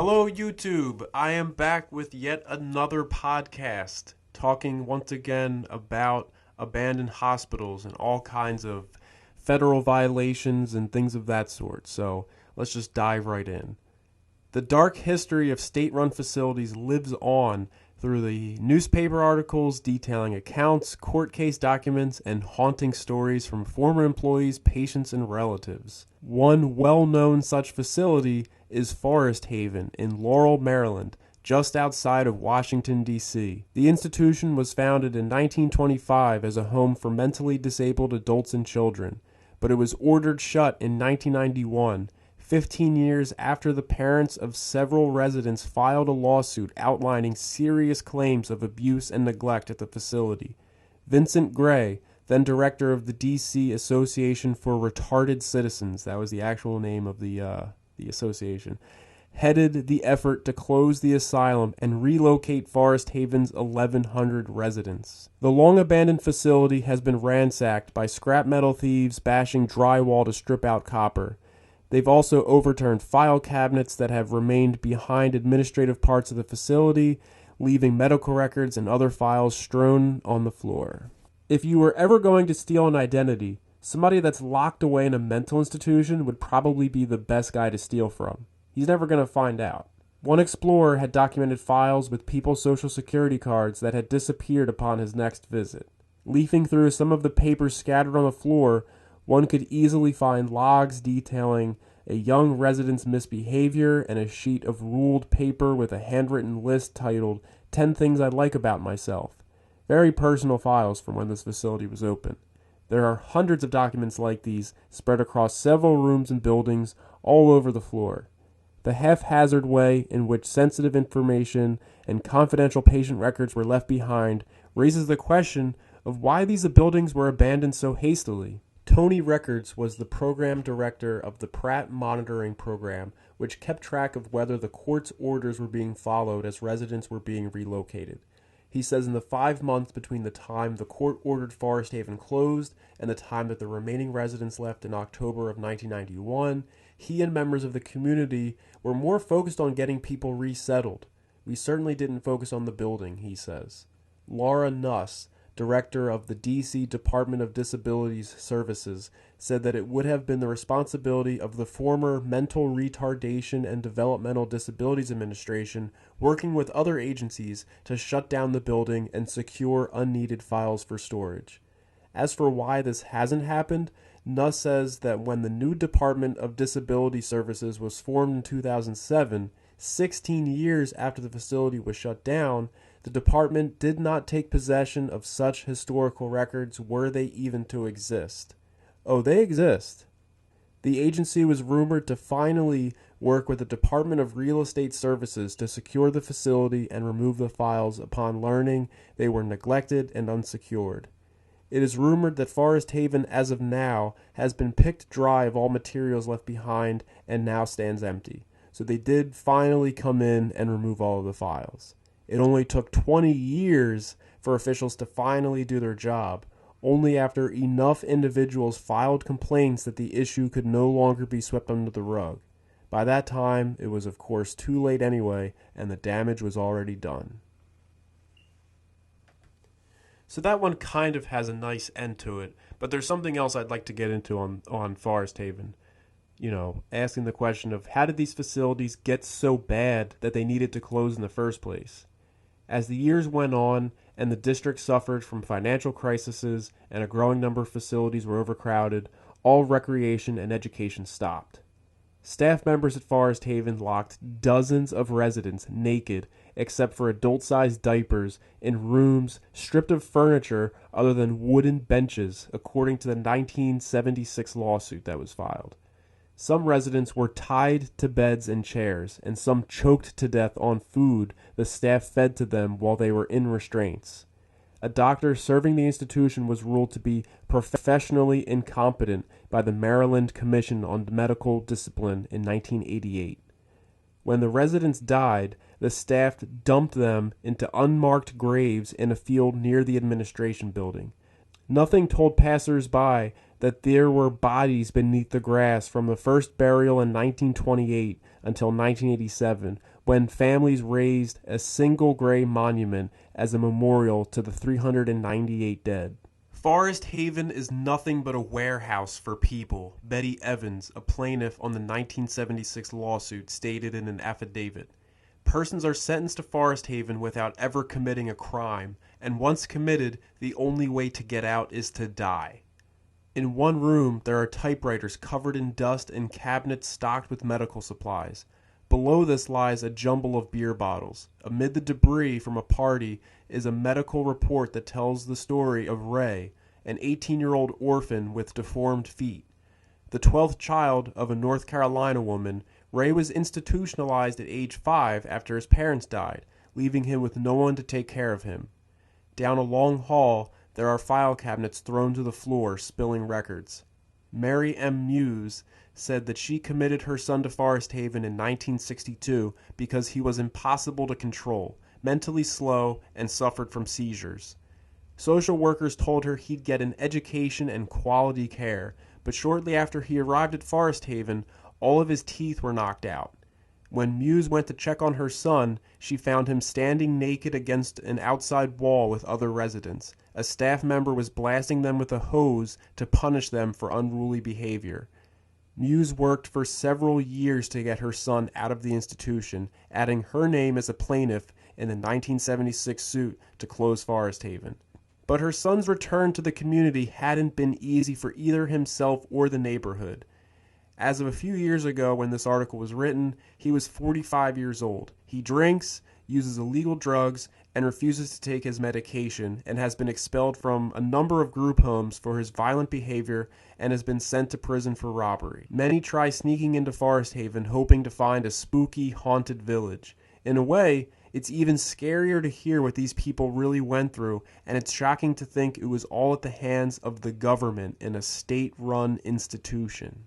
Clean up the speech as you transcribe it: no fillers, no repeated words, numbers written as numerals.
Hello, YouTube. I am back with yet another podcast talking once again about abandoned hospitals and all kinds of federal violations and things of that sort. So let's just dive right in. The dark history of state-run facilities lives on through the newspaper articles detailing accounts, court case documents, and haunting stories from former employees, patients, and relatives. One well-known such facility is Forest Haven in Laurel, Maryland, just outside of Washington, D.C. The institution was founded in 1925 as a home for mentally disabled adults and children, but it was ordered shut in 1991, 15 years after the parents of several residents filed a lawsuit outlining serious claims of abuse and neglect at the facility. Vincent Gray, then director of the D.C. Association for Retarded Citizens, that was the actual name of the association, headed the effort to close the asylum and relocate Forest Haven's 1,100 residents. The long-abandoned facility has been ransacked by scrap metal thieves bashing drywall to strip out copper. They've also overturned file cabinets that have remained behind administrative parts of the facility, leaving medical records and other files strewn on the floor. If you were ever going to steal an identity, somebody that's locked away in a mental institution would probably be the best guy to steal from. He's never going to find out. One explorer had documented files with people's social security cards that had disappeared upon his next visit. Leafing through some of the papers scattered on the floor, one could easily find logs detailing a young resident's misbehavior and a sheet of ruled paper with a handwritten list titled 10 Things I Like About Myself. Very personal files from when this facility was open. There are hundreds of documents like these spread across several rooms and buildings all over the floor. The haphazard way in which sensitive information and confidential patient records were left behind raises the question of why these buildings were abandoned so hastily. Tony Records was the program director of the Pratt Monitoring program, which kept track of whether the court's orders were being followed as residents were being relocated. He says in the 5 months between the time the court ordered Forest Haven closed and the time that the remaining residents left in October of 1991, he and members of the community were more focused on getting people resettled. We certainly didn't focus on the building, he says. Laura Nuss, director of the D.C. Department of Disability Services, said that it would have been the responsibility of the former Mental Retardation and Developmental Disabilities Administration, working with other agencies, to shut down the building and secure unneeded files for storage. As for why this hasn't happened, Nuss says that when the new Department of Disability Services was formed in 2007, 16 years after the facility was shut down, the department did not take possession of such historical records were they even to exist. Oh, they exist. The agency was rumored to finally work with the Department of Real Estate Services to secure the facility and remove the files upon learning they were neglected and unsecured. It is rumored that Forest Haven, as of now, has been picked dry of all materials left behind and now stands empty. So they did finally come in and remove all of the files. It only took 20 years for officials to finally do their job, only after enough individuals filed complaints that the issue could no longer be swept under the rug. By that time, it was of course too late anyway, and the damage was already done. So that one kind of has a nice end to it, but there's something else I'd like to get into on Forest Haven. Asking the question of how did these facilities get so bad that they needed to close in the first place? As the years went on and the district suffered from financial crises and a growing number of facilities were overcrowded, all recreation and education stopped. Staff members at Forest Haven locked dozens of residents naked except for adult-sized diapers in rooms stripped of furniture other than wooden benches, according to the 1976 lawsuit that was filed. Some residents were tied to beds and chairs, and some choked to death on food the staff fed to them while they were in restraints. A doctor serving the institution was ruled to be professionally incompetent by the Maryland Commission on Medical Discipline in 1988. When the residents died, the staff dumped them into unmarked graves in a field near the administration building. Nothing told passers-by that there were bodies beneath the grass from the first burial in 1928 until 1987, when families raised a single gray monument as a memorial to the 398 dead. Forest Haven is nothing but a warehouse for people, Betty Evans, a plaintiff on the 1976 lawsuit, stated in an affidavit. Persons are sentenced to Forest Haven without ever committing a crime, and once committed, the only way to get out is to die. In one room, there are typewriters covered in dust and cabinets stocked with medical supplies. Below this lies a jumble of beer bottles. Amid the debris from a party is a medical report that tells the story of Ray, an 18-year-old orphan with deformed feet. The 12th child of a North Carolina woman, Ray was institutionalized at age 5 after his parents died, leaving him with no one to take care of him. Down a long hall, there are file cabinets thrown to the floor, spilling records. Mary M Muse said that she committed her son to Forest Haven in 1962 because he was impossible to control, mentally slow, and suffered from seizures. Social workers told her he'd get an education and quality care, but shortly after he arrived at Forest Haven, all of his teeth were knocked out. When Muse went to check on her son, she found him standing naked against an outside wall with other residents. A staff member was blasting them with a hose to punish them for unruly behavior. Muse worked for several years to get her son out of the institution, adding her name as a plaintiff in the 1976 suit to close Forest Haven. But her son's return to the community hadn't been easy for either himself or the neighborhood. As of a few years ago when this article was written, he was 45 years old. He drinks, uses illegal drugs, and refuses to take his medication, and has been expelled from a number of group homes for his violent behavior and has been sent to prison for robbery. Many try sneaking into Forest Haven hoping to find a spooky, haunted village. In a way, it's even scarier to hear what these people really went through, and it's shocking to think it was all at the hands of the government in a state-run institution.